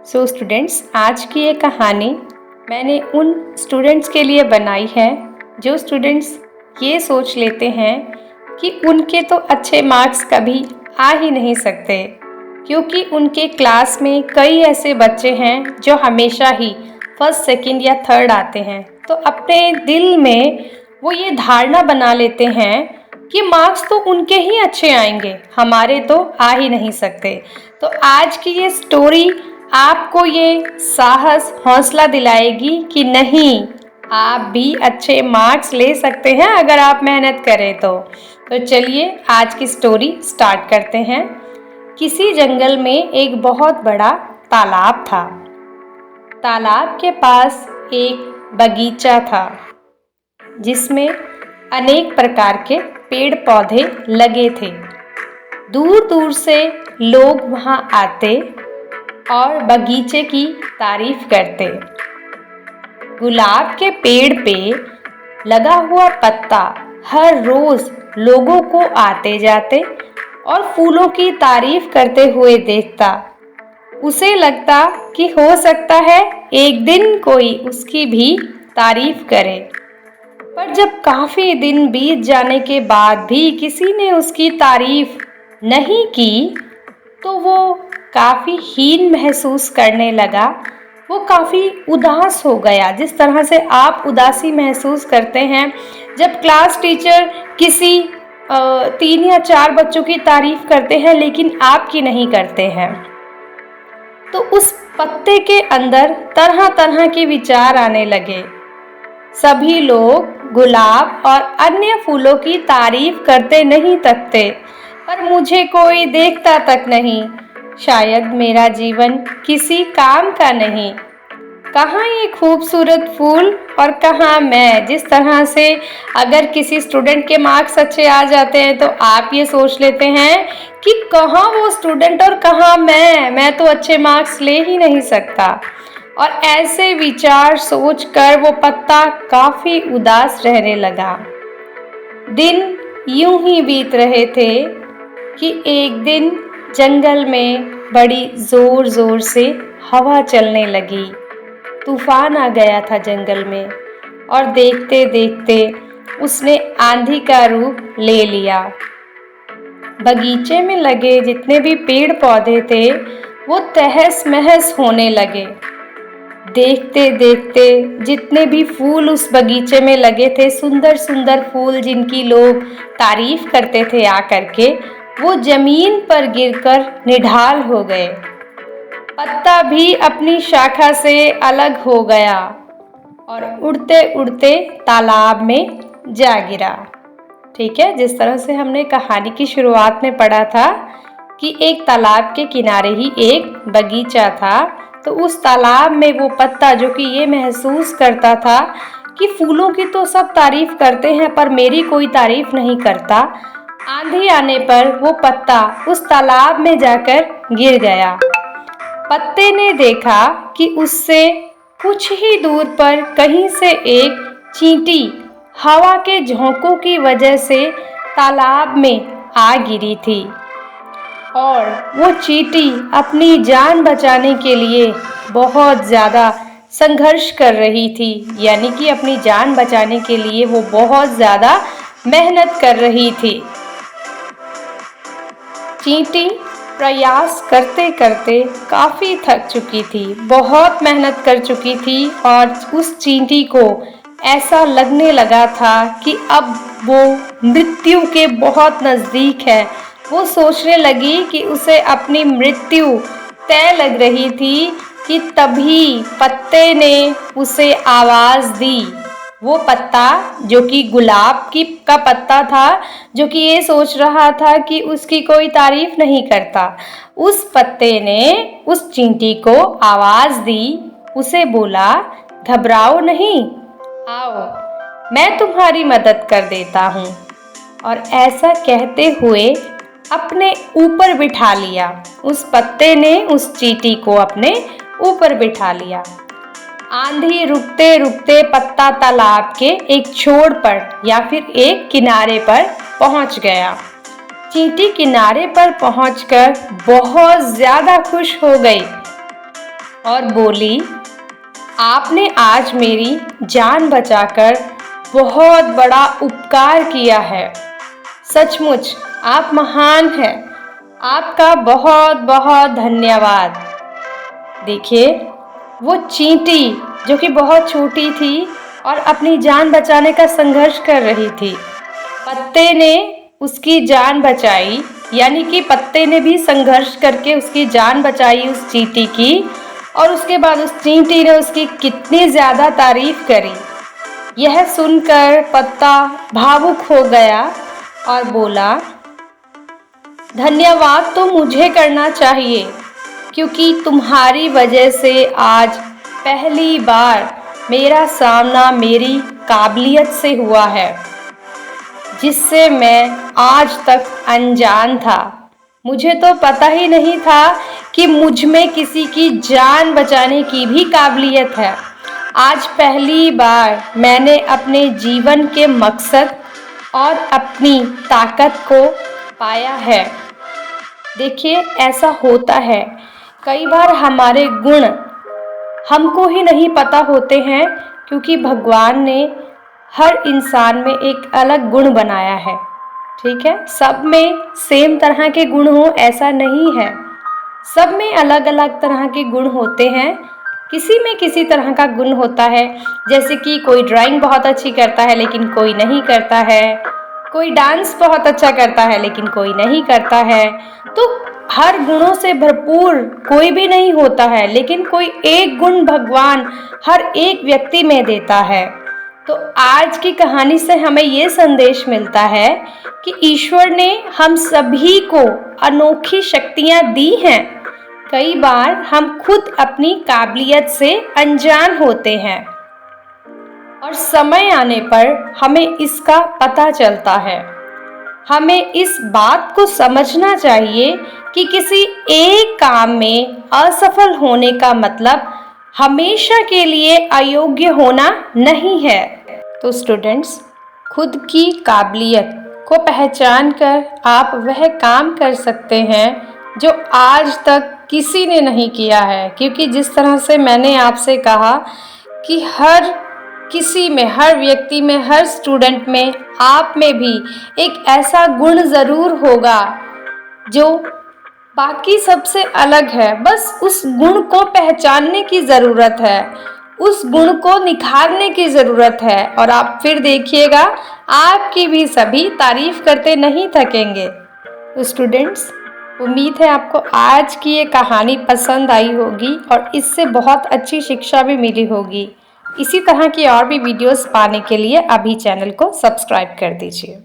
So students, आज की ये कहानी मैंने उन स्टूडेंट्स के लिए बनाई है जो स्टूडेंट्स ये सोच लेते हैं कि उनके तो अच्छे मार्क्स कभी आ ही नहीं सकते, क्योंकि उनके क्लास में कई ऐसे बच्चे हैं जो हमेशा ही फर्स्ट, सेकंड या थर्ड आते हैं। तो अपने दिल में वो ये धारणा बना लेते हैं कि मार्क्स तो उनके ही अच्छे आएंगे, हमारे तो आ ही नहीं सकते। तो आज की ये स्टोरी आपको ये साहस, हौसला दिलाएगी कि नहीं, आप भी अच्छे मार्क्स ले सकते हैं अगर आप मेहनत करें तो चलिए आज की स्टोरी स्टार्ट करते हैं। किसी जंगल में एक बहुत बड़ा तालाब था। तालाब के पास एक बगीचा था जिसमें अनेक प्रकार के पेड़ पौधे लगे थे। दूर दूर से लोग वहां आते और बगीचे की तारीफ करते। गुलाब के पेड़ पे लगा हुआ पत्ता हर रोज लोगों को आते जाते और फूलों की तारीफ करते हुए देखता। उसे लगता कि हो सकता है एक दिन कोई उसकी भी तारीफ करे। पर जब काफी दिन बीत जाने के बाद भी किसी ने उसकी तारीफ नहीं की तो वो काफ़ी हीन महसूस करने लगा। वो काफ़ी उदास हो गया, जिस तरह से आप उदासी महसूस करते हैं जब क्लास टीचर किसी 3 या 4 बच्चों की तारीफ करते हैं लेकिन आपकी नहीं करते हैं। तो उस पत्ते के अंदर तरह तरह के विचार आने लगे। सभी लोग गुलाब और अन्य फूलों की तारीफ करते नहीं थकते, पर मुझे कोई देखता तक नहीं। शायद मेरा जीवन किसी काम का नहीं। कहाँ ये खूबसूरत फूल और कहाँ मैं। जिस तरह से अगर किसी स्टूडेंट के मार्क्स अच्छे आ जाते हैं तो आप ये सोच लेते हैं कि कहाँ वो स्टूडेंट और कहाँ मैं तो अच्छे मार्क्स ले ही नहीं सकता। और ऐसे विचार सोचकर वो पत्ता काफ़ी उदास रहने लगा। दिन यूं ही बीत रहे थे कि एक दिन जंगल में बड़ी जोर जोर से हवा चलने लगी। तूफान आ गया था जंगल में और देखते देखते उसने आंधी का रूप ले लिया। बगीचे में लगे जितने भी पेड़ पौधे थे वो तहस महस होने लगे। देखते देखते जितने भी फूल उस बगीचे में लगे थे, सुंदर सुंदर फूल जिनकी लोग तारीफ करते थे आकर के, वो जमीन पर गिरकर निढाल हो गए। पत्ता भी अपनी शाखा से अलग हो गया और उड़ते उड़ते तालाब में जा गिरा। ठीक है, जिस तरह से हमने कहानी की शुरुआत में पढ़ा था कि एक तालाब के किनारे ही एक बगीचा था। तो उस तालाब में वो पत्ता जो कि ये महसूस करता था कि फूलों की तो सब तारीफ करते हैं पर मेरी कोई तारीफ नहीं करता, आंधी आने पर वो पत्ता उस तालाब में जाकर गिर गया। पत्ते ने देखा कि उससे कुछ ही दूर पर कहीं से एक चींटी हवा के झोंकों की वजह से तालाब में आ गिरी थी और वो चींटी अपनी जान बचाने के लिए बहुत ज़्यादा संघर्ष कर रही थी, यानी कि अपनी जान बचाने के लिए वो बहुत ज़्यादा मेहनत कर रही थी। चींटी प्रयास करते करते काफ़ी थक चुकी थी, बहुत मेहनत कर चुकी थी और उस चींटी को ऐसा लगने लगा था कि अब वो मृत्यु के बहुत नज़दीक है। वो सोचने लगी कि उसे अपनी मृत्यु तय लग रही थी कि तभी पत्ते ने उसे आवाज़ दी। वो पत्ता जो कि गुलाब का पत्ता था, जो कि ये सोच रहा था कि उसकी कोई तारीफ नहीं करता, उस पत्ते ने उस चींटी को आवाज़ दी। उसे बोला, घबराओ नहीं, आओ मैं तुम्हारी मदद कर देता हूँ। और ऐसा कहते हुए अपने ऊपर बिठा लिया। उस पत्ते ने उस चींटी को अपने ऊपर बिठा लिया। आंधी रुकते रुकते पत्ता तालाब के एक छोर पर या फिर एक किनारे पर पहुंच गया। चींटी किनारे पर पहुंचकर बहुत ज़्यादा खुश हो गई। और बोली, आपने आज मेरी जान बचाकर बहुत बड़ा उपकार किया है। सचमुच आप महान हैं। आपका बहुत बहुत धन्यवाद। देखिए, वो चींटी जो कि बहुत छोटी थी और अपनी जान बचाने का संघर्ष कर रही थी, पत्ते ने उसकी जान बचाई, यानी कि पत्ते ने भी संघर्ष करके उसकी जान बचाई उस चींटी की। और उसके बाद उस चींटी ने उसकी कितनी ज़्यादा तारीफ करी। यह सुनकर पत्ता भावुक हो गया और बोला, धन्यवाद तो मुझे करना चाहिए, क्योंकि तुम्हारी वजह से आज पहली बार मेरा सामना मेरी काबिलियत से हुआ है, जिससे मैं आज तक अनजान था। मुझे तो पता ही नहीं था कि मुझ में किसी की जान बचाने की भी काबिलियत है। आज पहली बार मैंने अपने जीवन के मकसद और अपनी ताकत को पाया है। देखिए, ऐसा होता है, कई बार हमारे गुण हमको ही नहीं पता होते हैं, क्योंकि भगवान ने हर इंसान में एक अलग गुण बनाया है। ठीक है, सब में सेम तरह के गुण हो ऐसा नहीं है, सब में अलग अलग तरह के गुण होते हैं। किसी में किसी तरह का गुण होता है, जैसे कि कोई ड्राइंग बहुत अच्छी करता है लेकिन कोई नहीं करता है, कोई डांस बहुत अच्छा करता है लेकिन कोई नहीं करता है। तो हर गुणों से भरपूर कोई भी नहीं होता है, लेकिन कोई एक गुण भगवान हर एक व्यक्ति में देता है। तो आज की कहानी से हमें ये संदेश मिलता है कि ईश्वर ने हम सभी को अनोखी शक्तियाँ दी हैं। कई बार हम खुद अपनी काबिलियत से अनजान होते हैं और समय आने पर हमें इसका पता चलता है। हमें इस बात को समझना चाहिए कि किसी एक काम में असफल होने का मतलब हमेशा के लिए अयोग्य होना नहीं है। तो स्टूडेंट्स, खुद की काबिलियत को पहचान कर आप वह काम कर सकते हैं जो आज तक किसी ने नहीं किया है। क्योंकि जिस तरह से मैंने आपसे कहा कि हर किसी में, हर व्यक्ति में, हर स्टूडेंट में, आप में भी एक ऐसा गुण ज़रूर होगा जो बाकी सबसे अलग है। बस उस गुण को पहचानने की ज़रूरत है, उस गुण को निखारने की ज़रूरत है, और आप फिर देखिएगा आपकी भी सभी तारीफ करते नहीं थकेंगे। तो स्टूडेंट्स, उम्मीद है आपको आज की ये कहानी पसंद आई होगी और इससे बहुत अच्छी शिक्षा भी मिली होगी। इसी तरह की और भी वीडियोस पाने के लिए अभी चैनल को सब्सक्राइब कर दीजिए।